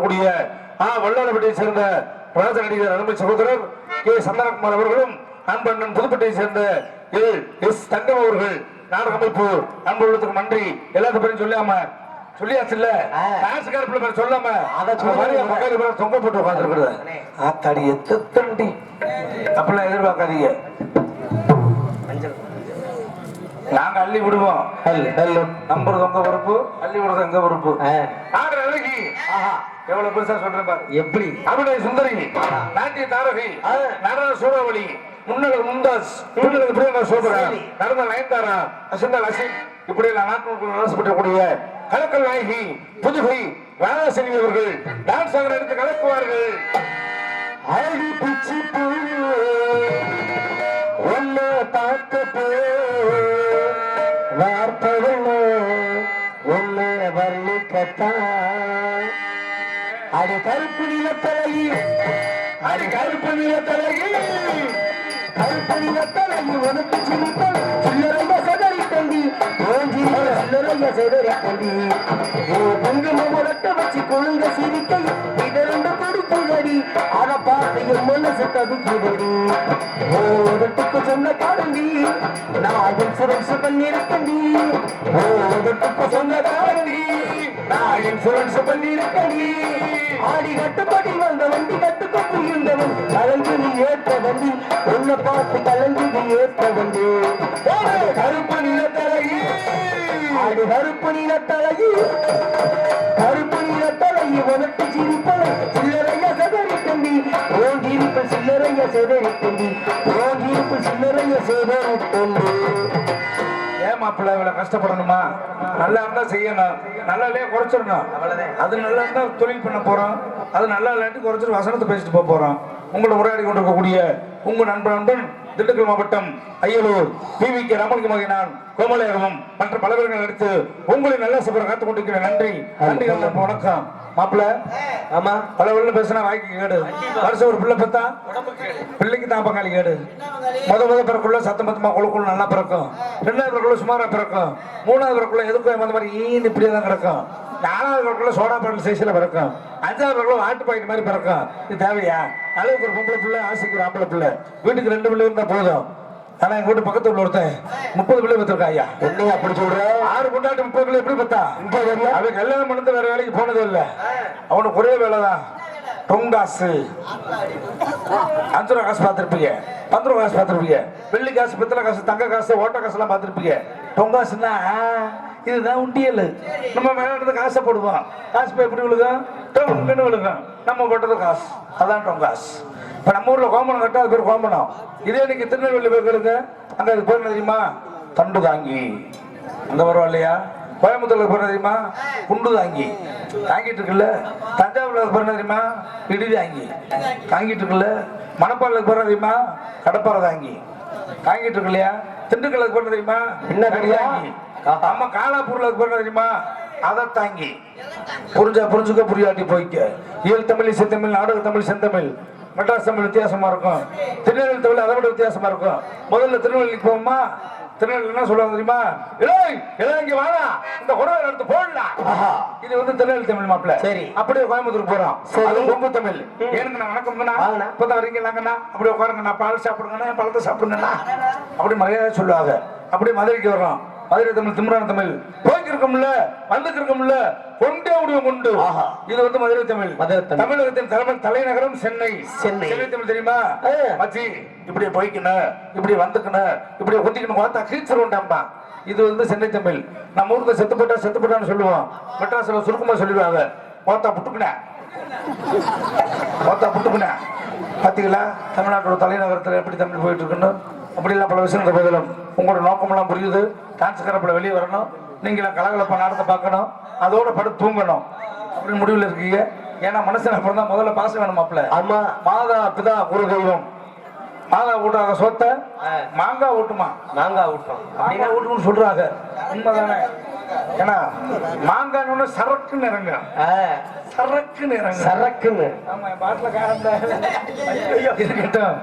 சொல்லக்கூடிய வல்லாளப்பட்டியை சேர்ந்த ராஜ நடிகர் அருமை சகோதரர் கே சந்தனகுமார் அவர்களும் அன்பண்ணன் புதுப்பட்டியை சேர்ந்த எஸ் தங்கம் அவர்கள் நாடக அமைப்பு அன்பு உள்ளத்துக்கு நன்றி. எல்லாத்தையும் சொல்லாம சொல்லியாச்சு இல்ல சொல்லாம தொங்க போட்டு உட்காந்துருக்குறது ஆத்தாடி எத்தண்டி அப்படிலாம் எதிர்பார்க்காதீங்க. நாங்க அள்ளி விடுவோம் நம்புறது உங்க பொறுப்பு, அள்ளி விடுறது எங்க பொறுப்பு. எவ்வளவு பெருசா சொல்றேன் பாரு. எப்படி அபிநய சுந்தரி, நாட்டிய தாரகி, நடன சூறாவளி, முன்னழகு மும்தாஸ், பின்னழகு பிரியங்கா சோபரா, நடன நயன்தாரா, அசந்தா அசிம், இப்படி நாட்டுக்கு ஆசைப்படக்கூடிய கலக்கல் நாயகி புதுகை ராதாசினி அவர்கள் டான்ஸ் ஆக எடுத்து கலக்குவார்கள். அழகி பிச்சு ஒன்ன பார்த்து வார்த்தைகள் ஒன்ன வர்ணிக்கத்தான் அடி கருப்பு நிலத்தலகி, அடி கருப்பு நிலத்தலகி, கருப்பு நிலத்தலகி உனக்கு சிரிப்பல் சில்லறைய சதறி தந்தி ஓஞ்சி சில்லறைய சதறி தந்தி குங்குமம் உரட்ட வச்சு கொழுங்க சிரிக்கை இதரண்டு கொடுக்குதடி அதை பார்த்து என் மனசு தடுக்குதடி. ஓதட்டுக்கு சொன்ன காரண்டி நான் இன்சூரன்ஸ் பண்ணிருக்கண்டி, ஓதட்டுக்கு சொன்ன காரண்டி நான் இன்சூரன்ஸ் பண்ணிருக்கண்டி. ஆடி கட்டுப்படி வந்த வண்டி கட்டுப்பட்டு இருந்தவன் கலந்து நீ ஏற்ற வண்டி உன்னை பார்த்து கலந்து நீ ஏற்ற வண்டி. கருப்பு நிலத்தழகி, ஆடி கருப்பு நிலத்தழகி, கருப்பு நிலத்தழகி உனக்கு சிரிப்பலை சில்லறைய செதறி தம்பி ஓங்கிருப்பு சில்லறைய செதறி தம்பி ஓங்கிருப்பு சில்லறைய செதறி தம்பி. மாப்பிள்ள இவ்வளவு கஷ்டப்படணுமா? நல்லா இருந்தா செய்யணும், நல்லா இல்லையா குறைச்சிடணும். அது நல்லா இருந்தா தொழில் பண்ண போறோம், அது நல்லா இல்லாட்டி குறைச்சிட்டு வசனத்தை பேசிட்டு போறோம். உங்களை உரையாடி கொண்டிருக்கக்கூடிய உங்க நண்பன் திண்டுக்கல் மாவட்டம் அய்யலூர் PVK ரமணிக்கு மகிழ்நான் கோமலையாகவும் மற்ற பலவர்கள் எடுத்து உங்களை நல்ல சபரை காத்துக் கொண்டிருக்கிறேன். நன்றி நன்றி. வணக்கம் மாப்பிள்ள. ஆமா பல உள்ள பேசினா வாய்க்கு கேடு. வருஷம் ஒரு பிள்ளை பார்த்தா பிள்ளைக்கு தான் பங்காளி கேடு. முத பிறக்குள்ள சத்தம் பத்தமா குழுக்குள்ள நல்லா பிறக்கும், ரெண்டாவது பிறக்குள்ள சுமாரா பிறக்கும், மூணாவது பிறக்குள்ள எதுக்கும் அந்த மாதிரி ஈன்னு இப்படியே தான் கிடக்கும், நாலாவது பிறக்குள்ள சோடா பாட்டில் சைஸ்ல பிறக்கும், அஞ்சாவது பிறக்குள்ள வாட்டு பாக்கெட் மாதிரி பிறக்கும். இது தேவையா? அளவுக்கு ஒரு பொம்பளை பிள்ளை, ஆசைக்கு ஒரு ஆம்பளை பிள்ளை, வீட்டுக்கு 2 பிள்ளை இருந்தா போதும். ஆனா எங்க வீட்டு பக்கத்துல உள்ள ஒருத்தன் 30 பிள்ளை பெற்றிருக்கா. ஐயா என்னையா அப்படி சொல்ற? 6 கொண்டாட்டு 30 பிள்ளை எப்படி பெத்தா? அவன் கல்யாணம் பண்ணது வேற வேலைக்கு போனதே இல்லை. அவனுக்கு ஒரே வேலைதான், பொங்காசு. 5 ரூபா காசு பார்த்திருப்பீங்க, 10 ரூபா காசு பார்த்திருப்பீங்க, வெள்ளி காசு, பித்தளை காசு, தங்க காசு, ஓட்ட காசு எல்லாம் பார்த்திருப்பீங்க. பொங்காசுன்னா இதுதான் உண்டியல். நம்ம மேல காசை போடுவோம், காசு போய் எப்படி விழுகும்? டொங்குன்னு விழுகும். நம்ம போட்டது காசு, அதான் டொங்காசு. இப்ப நம்ம ஊர்ல கோமணம் கட்டா அது பேர் கோமணம். இதே நீங்க திருநெல்வேலி போய் கேளுங்க, அங்க அது பேர் தெரியுமா? தண்டு தாங்கி. அங்க வருவா இல்லையா? கோயம்புத்தூர்ல பேர் தெரியுமா? குண்டு தாங்கி. தாங்கிட்டு இருக்குல்ல. தஞ்சாவூர்ல பேர் தெரியுமா? இடி தாங்கி. தாங்கிட்டு இருக்குல்ல. மணப்பாறைக்கு பேர் தெரியுமா? கடப்பாறை தாங்கி. தாங்கிட்டு இருக்கு இல்லையா? திண்டுக்கலுக்கு பேர் தெரியுமா? என்ன தாங்கி. நம்ம காலாப்பூர்ல பேர் தெரியுமா? அதை தாங்கி. புரிஞ்சா புரிஞ்சுக்க, புரியாட்டி போய்க்க. இயல் தமிழ், இசை தமிழ், நாடக தமிழ், செந்தமிழ், மெட்ராஸ் தமிழ் வித்தியாசமா இருக்கும். திருநெல்வேலி தமிழ் அதை விட வித்தியாசமா இருக்கும். முதல்ல திருநெல்வேலிக்கு போவோமா? திருநெல்வேலி என்ன சொல்லுவாங்க தெரியுமா? இங்க வாடா, இந்த குடவை எடுத்து போடலாம். இது வந்து திருநெல்வேலி தமிழ் மாப்பிள்ள. சரி, அப்படியே கோயம்புத்தூர் போறோம், அது கொங்கு தமிழ். ஏனுங்கண்ணா வணக்கம்ண்ணா, இப்பதான் வரீங்களாங்கண்ணா, அப்படியே உட்காருங்கண்ணா, பால் சாப்பிடுங்கண்ணா, பழத்தை சாப்பிடுங்கண்ணா, அப்படி மரியாதை சொல்லுவாங்க. அப்படியே மதுரைக்கு வர்றோம், மதுரை தமிழ், திமுறான தமிழ். போய்க்கிருக்கோம்ல, வந்துக்கிருக்கோம்ல, கொண்டே முடியும் உண்டு. இது வந்து மதுரை தமிழ். தமிழகத்தின் தலைநகரம் சென்னை. சென்னை தமிழ் தெரியுமா? மச்சி இப்படியே போய்க்கணும், இப்படி வந்துக்கணும், இப்படி ஒத்திக்கணும், பார்த்தா கீழ்ச்சிருவோம்டாம்பா. இது வந்து சென்னை தமிழ். நம்ம ஊருக்கு செத்து போட்டான்னு சொல்லுவோம். மெட்ராஸ்ல சுருக்கமா சொல்லிடுவாங்க, பார்த்தா புட்டுக்குன, பார்த்தா புட்டுக்குன. பாத்தீங்களா தமிழ்நாட்டோட தலைநகரத்தில் எப்படி தமிழ் போயிட்டு இருக்குன்னு? அப்படிலாம் பல விஷயங்கள் பதிலும் உங்களோட நோக்கமெல்லாம் புரியுது. டான்ஸ் கரப்பில் வெளியே வரணும், நீங்களாம் கலகலப்பா நாடத்தை பார்க்கணும், அதோட படுத்து தூங்கணும் அப்படின்னு முடிவில் இருக்கீங்க. ஏன்னா மனுஷன் அப்புறம் தான் முதல்ல பாசம் வேணும் மாப்பிள்ள. ஆமா, மாதா பிதா குரு தெய்வம். மாதா ஊட்டாக சொத்த மாங்காய் ஊட்டுமா? மாங்காய் ஊட்டும், அப்படின்னா ஊட்டுன்னு சொல்றாங்க. உண்மைதானே? ஏன்னா மாங்காய் சரக்குன்னு இறங்க, சரக்குன்னு இறங்க, சரக்குன்னு. ஆமா, என் பாட்டுல இருக்கட்டும்.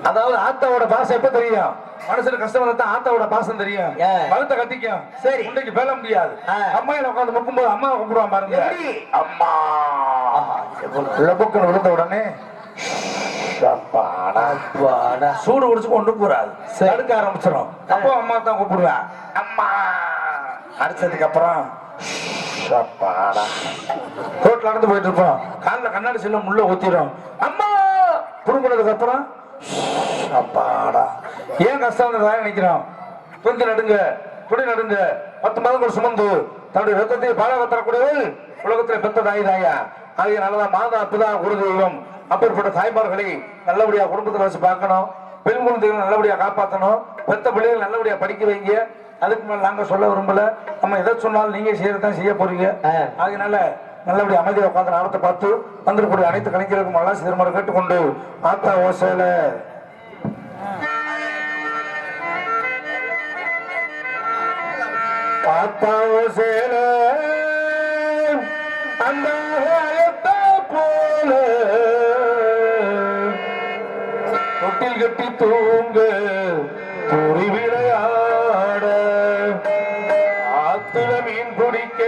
அதாவது ஆத்தாவோட பாசம் எப்ப தெரியும்? மனுஷனுக்கு கஷ்டம் வந்தா ஆத்தாவோட பாசம் தெரியும். மருத்த கட்டிக்கும். சரி, இன்னைக்கு பேல முடியாது. அம்மாயில உட்காந்து முக்கும்போது அம்மா கூப்பிடுவான் பாருங்க, அம்மா. லபுக்குன்னு விழுந்த உடனே சூடு குடிச்சு கொண்டு போறாது அடுக்க ஆரம்பிச்சிடும். அப்போ அம்மா தான் கூப்பிடுவேன். அம்மா அடிச்சதுக்கு அப்புறம் ரோட்ல நடந்து போயிட்டு இருப்போம். காலில் கண்ணாடி செல்ல முள்ள ஊத்திடும். அம்மா புடுங்கினதுக்கு அப்புறம் அப்பாடா. ஏன் கஷ்டம் நினைக்கிறோம். கொஞ்சம் நடுங்க, துணி நடுங்க. 10 மாதங்கள் சுமந்து தன்னுடைய ரத்தத்தை பாலாக தரக்கூடியவள் உலகத்தில் பெற்ற தாய் தாயா ஆகிய நல்லதான் மாதா அப்பதான் குரு தெய்வம். அப்பேற்பட்ட தாய்மார்களை நல்லபடியா குடும்பத்தில் வச்சு பார்க்கணும். பெண் குழந்தைகளை நல்லபடியா காப்பாற்றணும். பெத்த பிள்ளைகள் நல்லபடியா படிக்க வைங்க. அதுக்கு மேல நாங்க சொல்ல விரும்பல. நம்ம எதை சொன்னாலும் நீங்க செய்யறதான் செய்ய போறீங்க. ஆகினால நல்லபடியா அமைதியை உட்காந்து நாளத்தை பார்த்து வந்திருக்கூடிய அனைத்து கலைஞர்களுக்கும் எல்லாம் சிறுமுறை கேட்டுக்கொண்டு ஆத்தா ஓசையில ஆத்தா ஓசையில அந்த போல தொட்டில் கட்டி தூங்க துறி விளையாட ஆத்துல மீன் பிடிக்க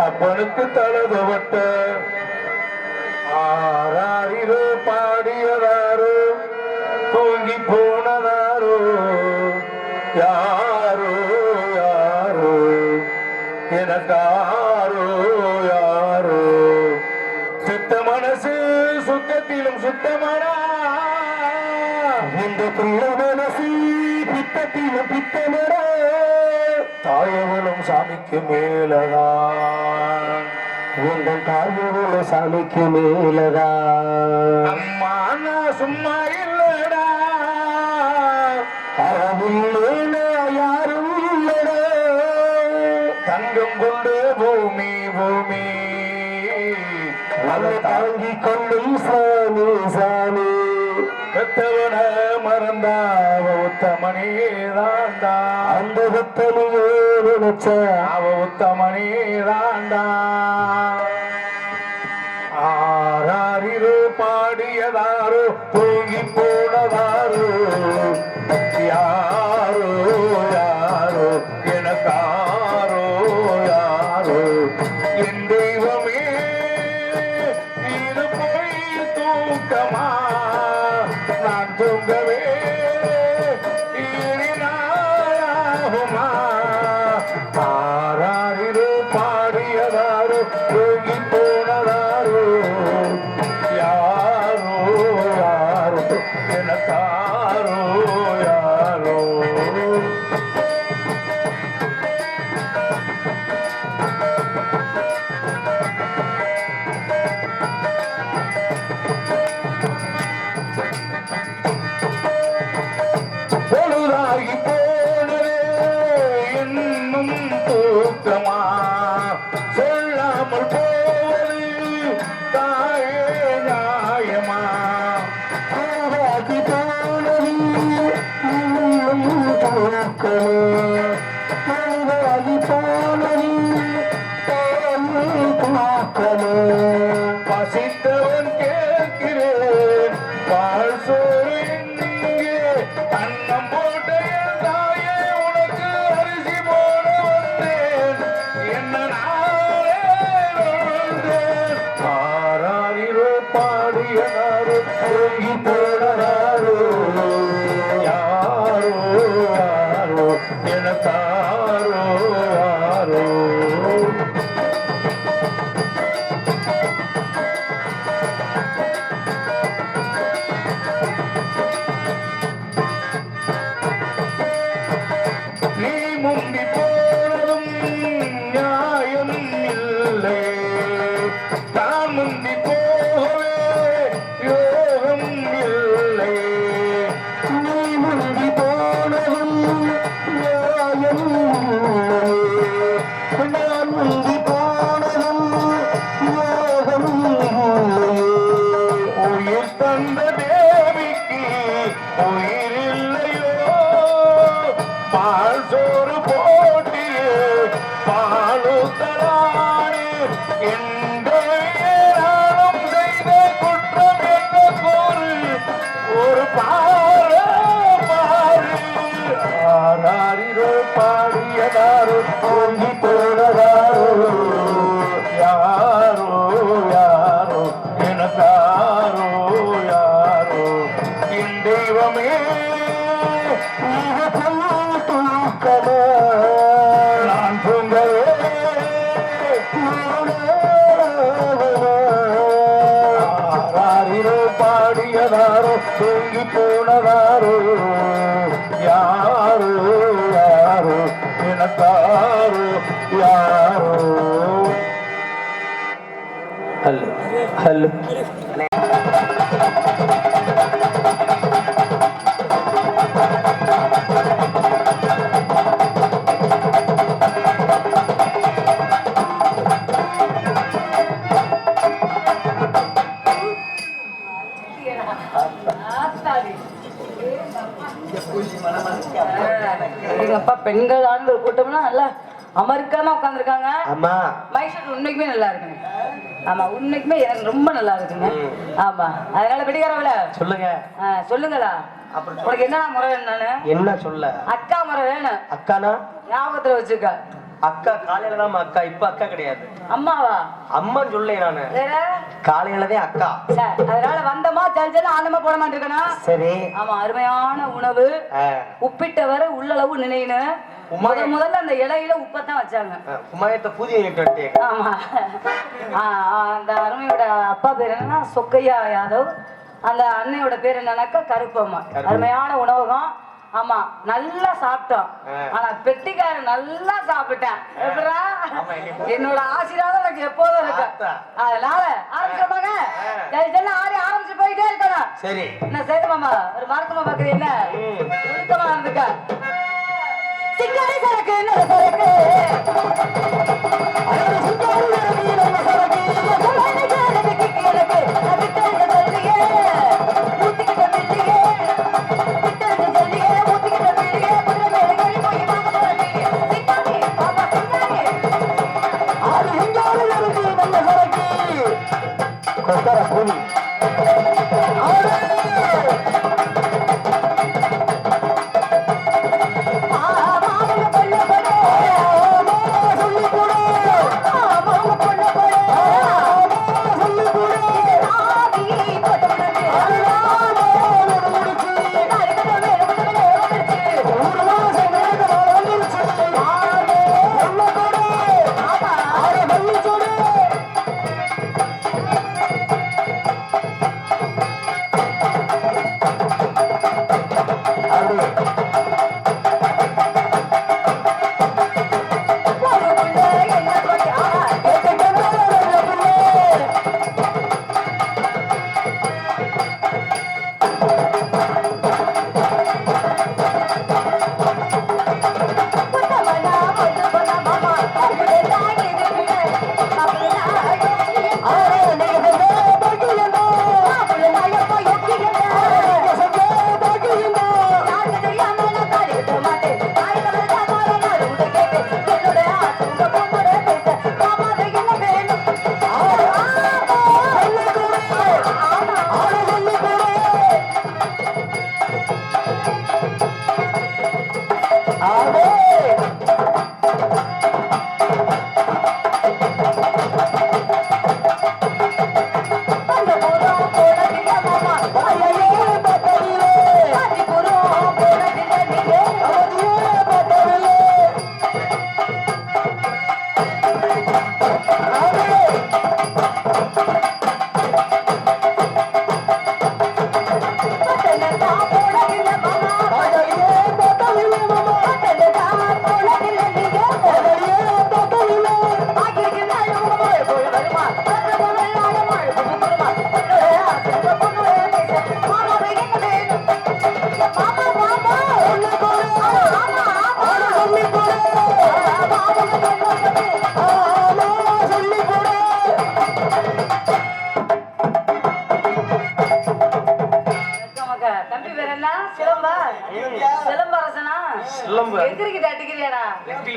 அப்பனுக்கு தலதுவட்ட ஆராரிரோ பாடியதாரோ தூங்கி போனதாரோ யாரோ யாரோ எனக்காரோ யாரோ சுத்த மனசு சுத்தத்திலும் சுத்தமானா இந்த பிள்ளை மனசு பித்தத்திலும் பித்தமட தாயவனும் சாமிக்கு மேலதான் உங்கள் தாயவனும் சாமிக்கு மேலதான் அம்மா நான் சும்மா இல்லடா அறவில்லை யாரும் இல்லடா தங்கம் கொண்டு பூமி பூமி அதை தாங்கி கொள்ளும் சாமி சாமி பெத்தவன மறந்தாவ உத்தமனே தாண்டா அந்த உத்தமையே நினைச்ச அவ உத்தமனே தாண்டா ஆராரிரோ பாடியதாரோ தூங்கி போனதாரோ யாரோ யாரோ எனக்காரோ யாரோ என் தெய்வமே இது போய் தூக்கமா நான் தூங்கவே நாளாகுமா ஆராரிரோ பாடியதாரோ தூங்கி போனதாரோ யாரோ யாரோ எனக்காரோ யாரோ பொழுதாகி போனதே என்னும் தூக்கமா சொல்லாமல் போவது தாயே நியாயமா பொழுதாகி போனது இன்னும் தூக்கமா பொழுதாகி போனது தாயே தூக்கமா பசித்தவன் கேட்கிறேன் பால் சோறு எங்கே அன்னம் போட்ட தாயே உனக்கு அரிசி போட வந்தேன் என்ன நாளே வாழ்ந்தேன் ஆராரிரோ பாடியதாரோ தூங்கி போனதாரோ யாரோ யாரோ எனக்காரோ யாரோ நீ முந்தி போனதும் நியாயம் இல்லை தான் முந்தி போகவே யோகம் இல்லை நீ முந்தி போனதும் நியாயம் இல்லை நான் முந்தி போனதும் யோகம் இல்லை உயிர் தந்த தேவிக்கு உயிர் இல்லையோ பால் சோறு போட்டியே பாலுத்தலானே நானும் செய்த குற்றம் என்ற கூறு ஒரு பாரு பாரு ஆராரிரோ பாடியதாரோ தூங்கி போனதாரோ யாரோ யாரோ போனதாரோ யாரோ யாரோ எனக்காரோ யாரோ. ஹலோ ஹலோ எங்கப்பா பெண்கள் ஆண்டு கூட்டம்னா நல்லா அமெரிக்காம உட்காந்துருக்காங்க. ஆமா மைசூர் உண்மைக்குமே நல்லா இருக்குங்க. ஆமா உண்மைக்குமே எனக்கு ரொம்ப நல்லா இருக்குங்க. ஆமா அதனால வெடிக்காரவள சொல்லுங்க. சொல்லுங்களா உனக்கு என்ன முறை வேணும்? என்ன சொல்ல? அக்கா முறை வேணும். அக்கானா ஞாபகத்துல வச்சுக்க. அக்கா காலையில தான் அக்கா, இப்ப அக்கா கிடையாது. அம்மாவா? அம்மான்னு சொல்ல நானு. வேற காலையிலதான் அக்கா. சரி அதனால வந்தமா ஜல் ஜல் ஆனமா போட மாட்டிருக்கணும். சரி ஆமா அருமையான உணவு. உப்பிட்டவரை உள்ளளவு நினைனு முதல்ல அந்த இலையில உப்பத்தான் வச்சாங்க. குமாயத்தை புதிய. ஆமா அந்த அருமையோட அப்பா பேர் என்னன்னா சொக்கையா யாதவ். அந்த அன்னையோட பேர் என்னன்னாக்கா கருப்பம்மா. அருமையான உணவகம். ஆமா நல்லா சாப்பிட்டோம். ஆனா பெட்டிக்காரன் நல்லா சாப்பிட்டேன். என்னோட ஆசீர்வாதம் எனக்கு எப்போதும் இருக்கு. அதனால ஆரம்பிச்சோமாங்க ஆடி ஆரம்பிச்சு போயிட்டே இருக்கணும். சரி என்ன செய்யணுமாமா ஒரு மறக்கமா பாக்குறது என்ன ஒழுக்கமா இருந்துக்க. சிங்காரி சரக்கு நல்ல சரக்கு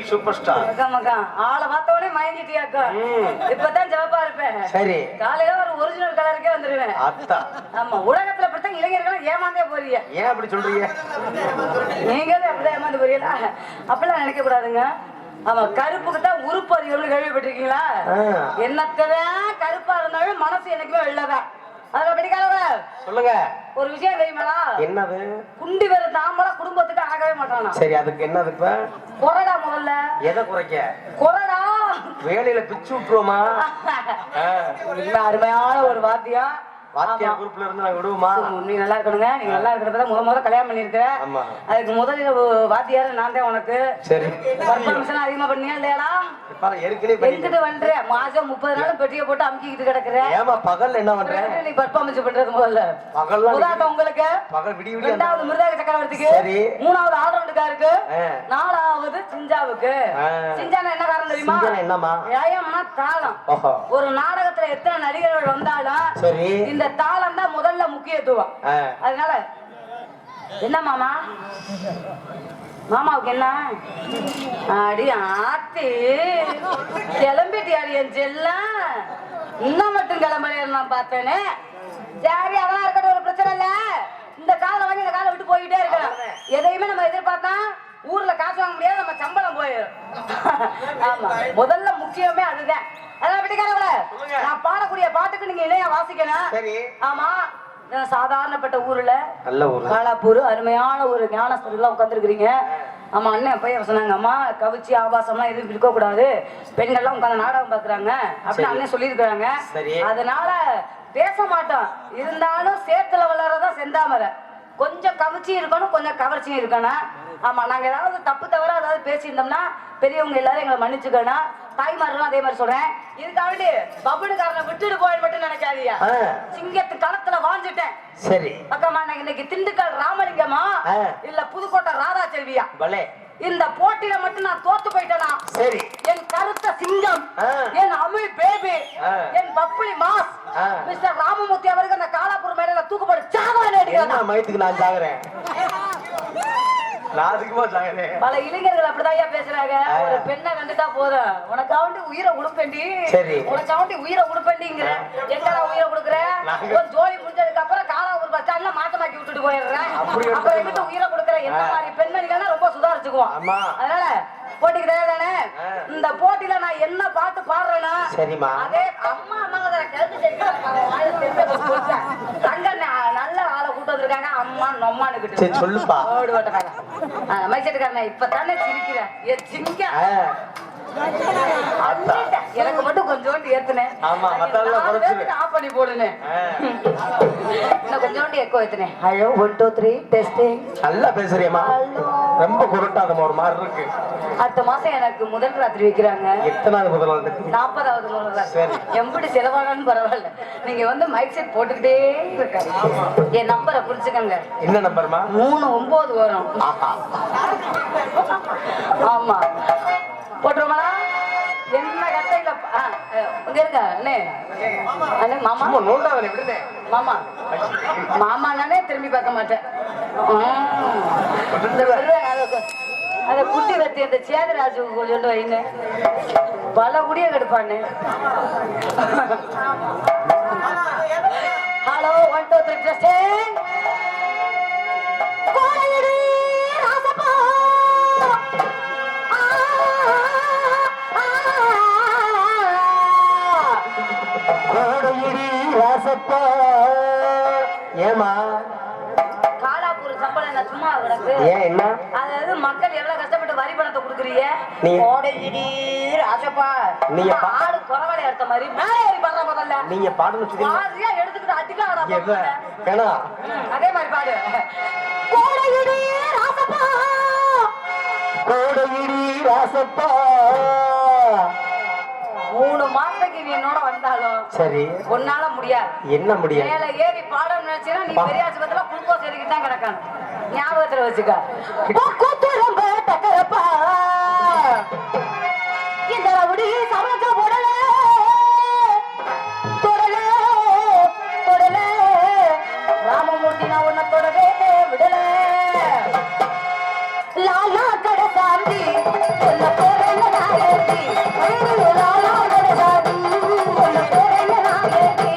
சூப்பர் ஸ்டார். ஆளை பார்த்தோடனே மயங்கிட்டியாக்கா. இப்பதான் ஜவாபா இருப்பேன். சரி காலையில ஒரு ஒரிஜினல் கலருக்கே வந்துருவேன். ஆமா உலகத்துல இப்படித்தான் இளைஞர்கள் ஏமாந்தே போறீங்க. ஏன் அப்படி சொல்றீங்க? நீங்களும் அப்படிதான் ஏமாந்து போறீங்களா? அப்படிலாம் நினைக்க கூடாதுங்க. ஆமா கருப்புக்கு தான் உறுப்பு அதிகம் கேள்விப்பட்டிருக்கீங்களா? என்னத்தான் கருப்பா இருந்தாலும் மனசு எனக்குமே வெள்ளதான். சொல்லுங்க ஒரு விஷயம் தெரியுமா? என்னது? குண்டி வேற தாமலா குடும்பத்துக்கு ஆகவே மாட்டானா. சரி அதுக்கு என்னது? இப்ப கொரடா முதல்ல. எதை குறைக்க? கொரடா வேலையில பிச்சு விட்டுருவோமா? அருமையான ஒரு வாத்தியம். வாத்தியார் ஆமா. குரூப்ல இருந்து நான் விடுவோமா? நீங்க நல்லா இருக்கணுங்க. நீங்க நல்லா இருக்கிறத முத கல்யாணம் பண்ணிருக்கிறேன். ஆமா. அதுக்கு முதல்ல வாத்தியார் நான் தான் உனக்கு. சரி. பர்ஃபார்மன்ஸ் அதிகமா பண்ணியா இல்லையாடா? இப்ப ஏற்கனவே எங்கிட்டு பண்ற? மாசம் 30 நாள் பெட்டியை போட்டு அமுக்கிட்டு கிடக்குற. ஏமா பகல் என்ன பண்ற? நீ பர்ஃபார்மன்ஸ் பண்றது முதல்ல. பகல்லாம் உதாரணம் உங்களுக்கு பகல் விடிய விடிய. இரண்டாவது மிருதக சக்கரவர்த்திக்கு. சரி. மூணாவது ஆல்ரவுண்டுக்காருக்கு. ஆ. நாலாவது சிஞ்சாவுக்கு. ஆ. சிஞ்சானா என்ன காரணம் தெரியுமா? சிஞ்சனா என்னமா? ஏயம்னா தாளம். ஓஹோ. ஒரு நாடகத்துல எத்தனை நடிகர்கள் வந்தாலும் சரி. இந்த தாளம் தான் முதல்ல முக்கியத்துவம். ஆ. அதனால என்ன மாமா? மாமாவுக்கு என்ன? அடி ஆத்தி கிளம்பிட்டியாடி என் செல்லம். இன்னும் மட்டும் கிளம்பலையே நான் பார்த்தேனே. சரி அதெல்லாம் இருக்கட்டும், ஒரு பிரச்சனை இல்ல. இந்த காலை வாங்கி இந்த காலை விட்டு போய்கிட்டே இருக்கணும். எதையுமே நம்ம எதிர்பார்த்தா ஊர்ல காசு வாங்க முடியாது, நம்ம சம்பளம் போயிடும். ஆமா, முதல்ல முக்கியமே அதுதான். அதான் விட்டுக்காரங்கள நான் பாடக்கூடிய பாட்டுக்கு நீங்க இணையா வாசிக்கணும். சரி. ஆமா, சாதாரணப்பட்ட ஊர்ல நல்ல ஊர் காலாப்பூர் அருமையான ஒரு ஞானஸ்தரெல்லாம் உட்காந்துருக்கிறீங்க. ஆமா, அண்ணன் போய் சொன்னாங்க, அம்மா கவிச்சி ஆபாசம்லாம் எதுவும் இருக்க கூடாது, பெண்கள்லாம் உட்காந்து நாடகம் பாக்குறாங்க அப்படின்னு அண்ணன் சொல்லியிருக்கிறாங்க. அதனால பேச மாட்டோம், இருந்தாலும் சேத்துல வளர்றதா செந்தாமரை. கொஞ்சம் கவிச்சி இருக்கணும், கொஞ்சம் கவர்ச்சியும் இருக்கணும். ஆமா, நாங்க ஏதாவது தப்பு தவிர ஏதாவது பேசியிருந்தோம்னா பெரியவங்க எல்லாரும் எங்களை மன்னிச்சுக்கணும். தாய்மார்களும் அதே மாதிரி சொல்றேன். இதுக்காண்டி பபுனுக்காரனை விட்டுட்டு போய் மட்டும் நினைக்காதீங்க. சிங்கத்து களத்துல வாஞ்சிட்டேன். சரி பக்கமா, நான் இன்னைக்கு திண்டுக்கல் ராமலிங்கமா இல்ல புதுக்கோட்டை ராதா செல்வியா? இந்த போட்டியில மட்டும் நான் தோத்து போயிட்டேனா? சரி. என் கருத்த சிங்கம், என் அமிழ் பேபி, என் பப்புளி மாஸ் மிஸ்டர் ராமமூர்த்தி அவருக்கு அந்த காலாப்பூர் மேல தூக்குப்பட்டு சாகவே அடிக்கிறான். மயத்துக்கு நான் சாகுறேன். பல இளைஞர்கள் அப்படிதான் பேசுறாங்க. ஒரு பெண்ணை கண்டுட்டா போதும், உனக்காண்டி உயிரை கொடுப்பேண்டி, உனக்காண்டி உயிரை கொடுப்பேண்டிங்கிற. எங்கடா உயிரை கொடுக்குறேன்? ஜோலி முடிஞ்சதுக்கு அப்புறம் காலாப்பூர் பஸ் ஸ்டாண்ட்ல மாட்டமாக்கி விட்டுட்டு போயிடுறேன். அப்புறம் எங்கிட்ட உயிரை கொடுக்குறேன். என்ன மாதிரி பெண்மணிகள் ரொம்ப சுதாரிச்சுக்குவோம். அதனால போட்டிக்கு தானே இந்த போட்டியில நான் என்ன பாட்டு பாடுறேன்னா அதே அம்மா அங்க நல்ல ஆளை கூட்டு வந்திருக்காங்க. அம்மா நொம்மான்னு கிட்ட சொல்லுப்பா. மைசெட்டுக்காரன இப்பதானே சிரிக்கிறேன். எனக்கு மட்டும் கொஞ்சோண்டு ஏத்துனேன், ஆஃப் பண்ணி போடுனேன். கொஞ்சோண்டு எக்கோ ஏத்துனேன். Hello 1 2 3 testing. நல்லா பேசுறியம்மா, ரொம்ப குரட்டாதமா ஒரு மாதிரி இருக்கு. அடுத்த மாசம் எனக்கு முதல் ராத்திரி வைக்கிறாங்க. எத்தனாவது முதல் ராத்திரி? 40வது முதல் ராத்திரி. எப்படி செலவானாலும் பரவாயில்ல, நீங்க வந்து மைக் செட் போட்டுக்கிட்டே இருக்காங்க. என் நம்பரை குறிச்சுக்கங்க. என்ன நம்பர்மா? 39 வரும். ஆமா, போட்டுருமா? என்ன கட்டையில இங்க இருக்க அண்ணே, அண்ணே மாமா மாமா மாமா நானே திரும்பி பார்க்க மாட்டேன். அத குட்டி வத்தி அந்த சேதராஜு கொஞ்சோண்டு வைன்னு பல குடிய கெடுப்பான்னு. Hello 1 2 3 testing. ஏமா காலாப்பூர் சம்பளம் என்ன சும்மா கிடக்கு? என்ன அதாவது மக்கள் எவ்வளவு கஷ்டப்பட்டு வரி பணத்தை கொடுக்குறீங்க. நீங்க ஆளு குறவலை எடுத்த மாதிரி மேலே ஏறி பாடுற முதல்ல. நீங்க பாடணும் பாதியா எடுத்துக்கிட்டு அடிக்கலாம். அதே மாதிரி பாடு. கோடையிடி ராசப்பா, கோடையிடி ராசப்பா. 3 மாசத்துக்கு நீ என்னோட வந்தாலும் சரி உன்னால முடியாது. என்ன முடியாது? மேல ஏறி பாடம் நினைச்சா நீ பெரிய ஆஸ்பத்திரியில குளுக்கோஸ் ஏறிக்கிட்டு தான் கிடக்கணும். ஞாபகத்துல வச்சுக்க. இந்த அப்படி சமைச்ச போடல தொடல தொடல ராமமூர்த்தி நான் உன்னை தொடவே விடல. லாலா கடை தாண்டி உன்னை போறேன் நாயேத்தி. லாலா கடை தாண்டி உன்னை போறேன் நாயேத்தி.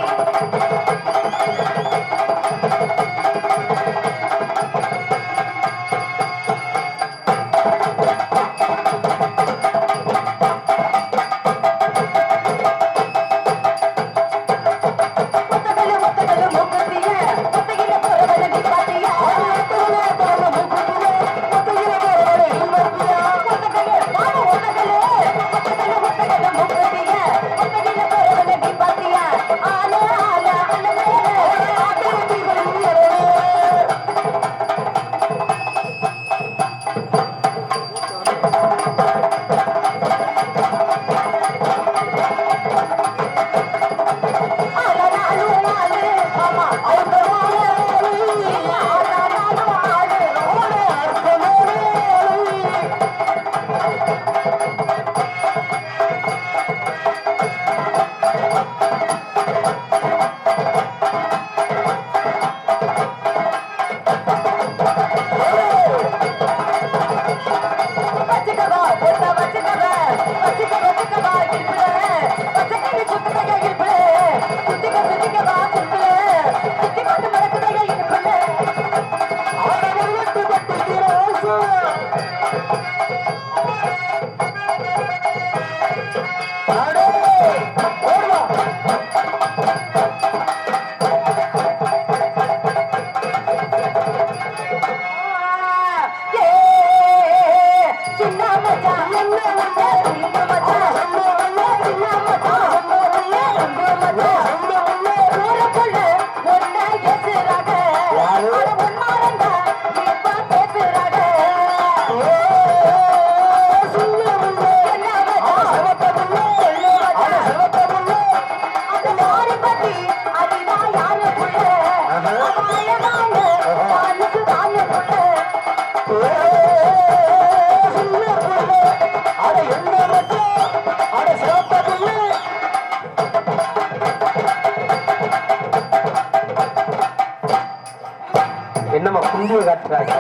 என்னம்மா குண்டியை காட்டுறாங்க?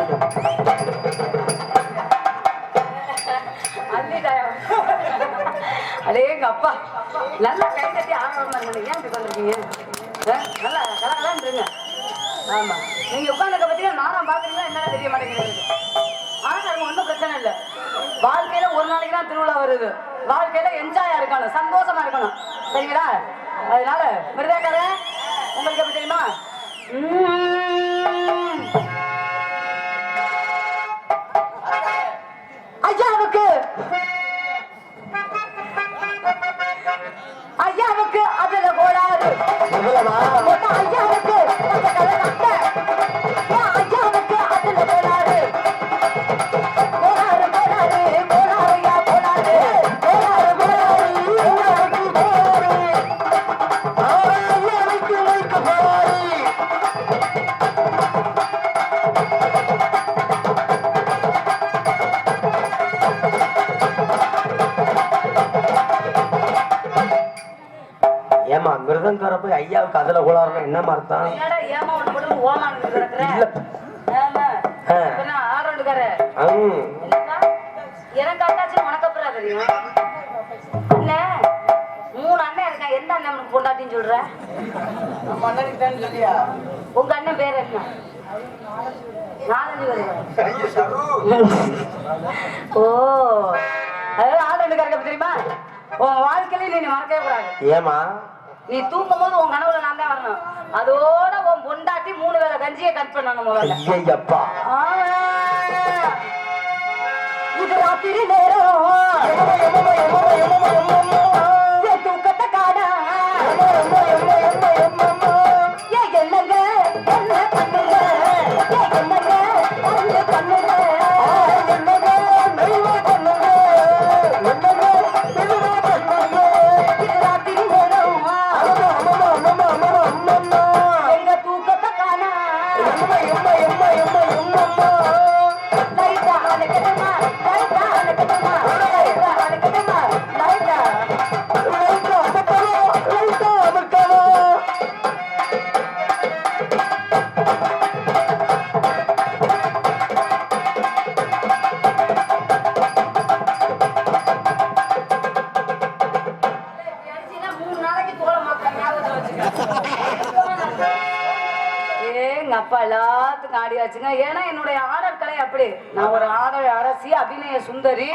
அடே எங்க அப்பா நல்லா கை கட்டி ஆரம்பம் ஏன் இப்படி பண்ணிருக்கீங்க? நல்லா கலகலான்னு இருங்க. ஆமா நீங்க உட்காந்துக்க பத்தியா நானும் பாக்குறீங்களா என்னன்னு தெரிய மாட்டேங்கிறது. ஆனா அது ஒன்றும் பிரச்சனை இல்லை. வாழ்க்கையில ஒரு நாளைக்கு தான் திருவிழா வருது. வாழ்க்கையில என்ஜாயா இருக்கணும், சந்தோஷமா இருக்கணும். சரிங்களா? அதனால மிருதாக்காரன் உங்களுக்கு எப்படி தெரியுமா? ஐயாவுக்கு ஐயாவுக்கு அதுல கோளாறு. ஐயாவுக்கு ஐயாவுக்கு அதுல கோளாறு. கோளாறு கோளாறு கோளாறுயா கோளாறு. கோளாறு கோளாறு ஐயாவுக்கு கோளாறு. ஐயாவுக்கு வைக்க கோளாறு. ஏமா மிருதங்கார போய் ஐயாவுக்கு அதுல கோளாறுனா என்னமா அர்த்தம்? ஏமா உன்னை போட்டு ஓமான்னு கிடக்குறேன். இல்ல ஆரோண்டுக்கார எனக்கு அட்டாச்சு உனக்கு அப்புறம் தெரியும். அண்ணன் 3 அண்ணன் இருக்கேன். எந்த அண்ணன் பொண்டாட்டின்னு சொல்ற? உங்க அண்ணன் பேர் என்ன? 4 பேர். ஓ அதாவது ஆரோண்டுக்காரங்க தெரியுமா? உன் வாழ்க்கையில நீ மறக்கவே கூடாது. ஏமா நீ தூங்கும் போது உன் கனவுல நான் தான் வரணும். அதோட உன் பொண்டாட்டி 3 வேளை கஞ்சியை கட் பண்ணணும் முதல்ல. ஐயப்பா இது ராத்திரி நேரம் தூக்கத்தை காடா என்னங்க என்ன பண்ணுங்க என்னங்க என்ன பண்ணுங்க இது ராத்திரி நேரம் எங்க தூக்கத்தை காணா லைட்டா அணைக்கட்டுமா லைட்டா அணைக்கட்டுமா லைட்டா அணைக்கட்டுமா லைட்டா எங்க அப்பா எல்லாத்துக்கும் ஆடியாச்சுங்க. ஏன்னா என்னுடைய ஆடல் கலை அப்படி. நான் ஒரு ஆடல் அரசி, அபிநய சுந்தரி.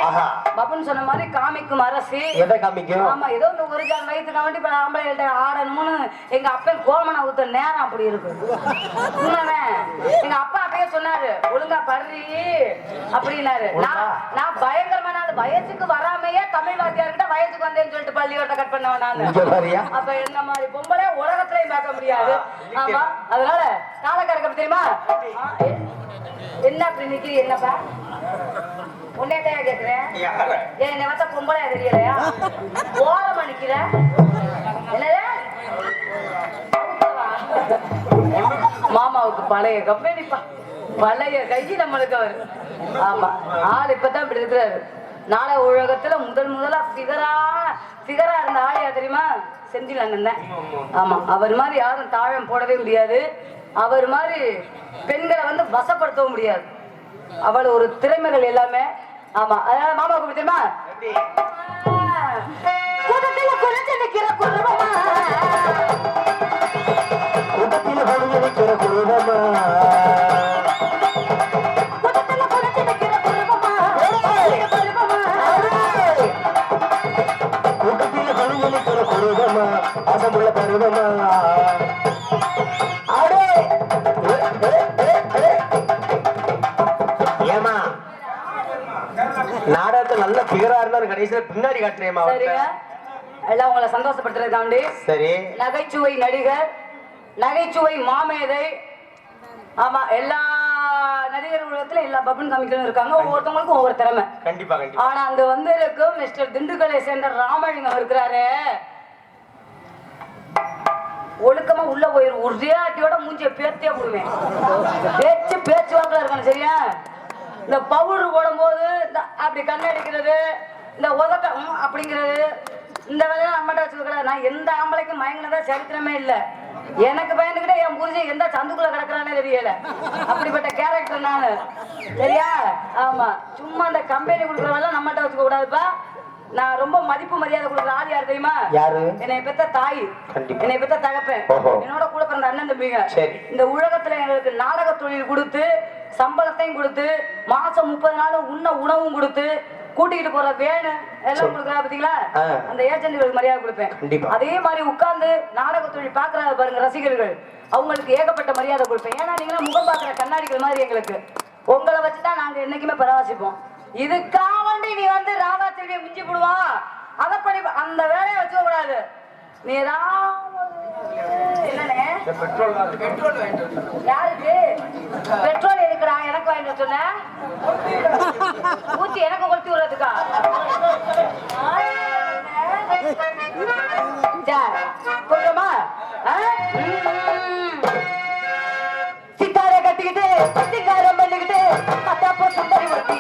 பப்புன்னு சொன்ன மாதிரி காமிக்கும் அரசி. எதை காமிக்கும்? ஆமா ஏதோ இந்த ஒரு ஜான் வயிற்றுக்கு வேண்டி இப்ப ஆம்பளை ஆடணும்னு எங்க அப்பன் கோமனை ஊத்த நேரம் அப்படி இருக்கு. உண்மைதான். எங்க அப்பா அப்பயே சொன்னாரு ஒழுங்கா படுறி அப்படின்னாரு. நான் பயங்கரமான ஆளு. வயசுக்கு வராமையே தமிழ் வாத்தியார்கிட்ட வயசுக்கு வந்தேன்னு சொல்லிட்டு பள்ளியோட கட் பண்ணவன் நானு. அப்ப என்ன மாதிரி பொம்பளை உலகத்திலையும் பார்க்க முடியாது. ஆமா அதனால காலக்காரங்க தெரியுமா? என்ன அப்படி நிக்கிறீ? என்னப்பா உன்னையத்தையா கேக்குறேன். என்ன பார்த்தா பொம்பளையா தெரியலையா? ஓரமா நிக்கிற என்னது? மாமாவுக்கு பழைய கம்பெனிப்பா, பழைய கைதி நம்மளுக்கு அவரு. ஆமா ஆள் இப்பதான் இப்படி இருக்கிறாரு. நாளை உலகத்துல முதலா பிகரா இருந்த ஆளியா தெரியுமா? செந்தில் அண்ணன் தான். ஆமா அவர் மாதிரி யாரும் தாழம் போடவே முடியாது. அவர் மாதிரி பெண்களை வந்து வசப்படுத்தவும் முடியாது. அவள் ஒரு திறமைகள் எல்லாமே. ஆமா அதனால மாமாவுக்கு தெரியுமா? குறைஞ்சு நிக்கிற குடும்பமா ஆசமுள்ள பருவமா ஏமா நாடகத்தை நல்ல பிகரா இருந்தாலும் கடைசியில பின்னாடி காட்டுறேமா. எல்லாம் உங்களை சந்தோஷப்படுத்துறதுக்காண்டி சரி நகைச்சுவை நடிகர், நகைச்சுவை மாமேதை. ஆமா எல்லா நடிகர் உலகத்துல எல்லா பப்பன் காமிக்கலும் இருக்காங்க. ஒவ்வொருத்தவங்களுக்கும் ஒவ்வொரு திறமை. கண்டிப்பா கண்டிப்பா. ஆனா அந்த வந்து இருக்கும் மிஸ்டர் திண்டுக்கலை சேர்ந்த ராமலிங்கம் இருக்கிறாரு. ஒழுக்கமா உள்ள போயிரு ஒரே ஆட்டியோட மூஞ்சிய பேத்தியே போடுவேன் பேச்சு வாக்குல இருக்கணும் சரியா இந்த பவுடர் போடும்போது இந்த அப்படி கண்ணடிக்கிறது இந்த உதட்ட அப்படிங்கிறது இந்த வேலையெல்லாம் நம்மகிட்ட வச்சுக்கூடாது நான் எந்த ஆம்பளைக்கும் மயங்கினதா சரித்திரமே இல்லை எனக்கு பயந்துகிட்டே என் புரிஞ்சு எந்த சந்துக்குள்ள கிடக்குறானே தெரியல அப்படிப்பட்ட கேரக்டர் நானு சரியா ஆமா சும்மா அந்த கம்பெனி கொடுக்குறவெல்லாம் நம்மகிட்ட வச்சுக்க கூடாதுப்பா நான் ரொம்ப மதிப்பு மரியாதை கொடுக்குற ஆள் யார் தெரியுமா யாரு என்னை பெத்த தாய் என்னை பெத்த தகப்பேன் என்னோட கூட பிறந்த அண்ணன் தம்பிங்க இந்த உலகத்துல எங்களுக்கு நாடக தொழில் கொடுத்து சம்பளத்தையும் கொடுத்து மாசம் 30 நாள் உணவும் கொடுத்து கூட்டிக்கிட்டு போற வேணு எல்லாம் கொடுக்குறா பாத்தீங்களா அந்த ஏஜென்ட்களுக்கு மரியாதை கொடுப்பேன் அதே மாதிரி உட்கார்ந்து நாடக தொழில் பாக்குறாங்க பாருங்க ரசிகர்கள் அவங்களுக்கு ஏகப்பட்ட மரியாதை கொடுப்பேன் ஏன்னா நீங்களும் முகம் பாக்குற கண்ணாடிகள் மாதிரி எங்களுக்கு உங்களை வச்சுதான் நாங்க என்னைக்குமே பரவாசிப்போம் இதுக்காக வேண்டி நீ வந்து ராதா செல்வியை மிஞ்சி போடுவான் அதை பண்ணி அந்த வேலையை வச்சுக்க கூடாது நீ என்னண்ணே பெட்ரோல் யாருக்கு பெட்ரோல் எதுக்குடா எனக்கு வாங்கிட்டு சொன்ன ஊத்தி எனக்கு கொளுத்தி விடுறதுக்கா கொஞ்சமா சித்தாரை கட்டிக்கிட்டு சிங்காரம் பண்ணிக்கிட்டு அத்தாப்போ சுந்தரி ஒட்டி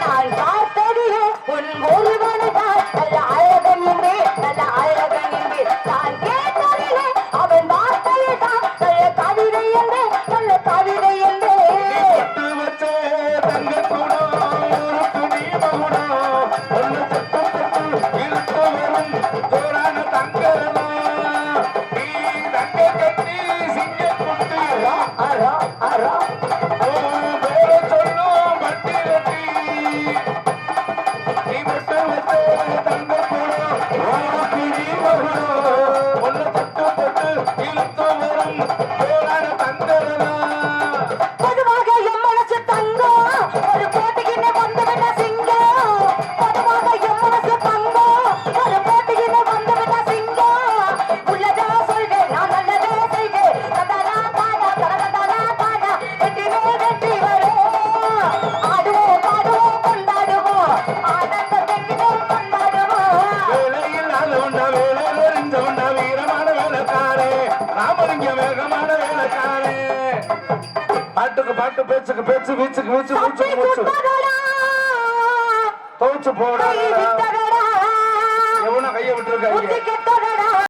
நான் பார்த்ததிலே உன் ஒருவனுதான் நல்ல அழகன் என்பே நல்ல அழகன் என்பே நான் கேட்டதிலே அவன் வார்த்தையை தான் நல்ல கவிதை என்பே நல்ல கவிதை என்பே பாட்டு பேச்சுக்கு பேச்சு வீச்சுக்கு வீச்சு மூச்சுக்கு மூச்சு துவச்சு போட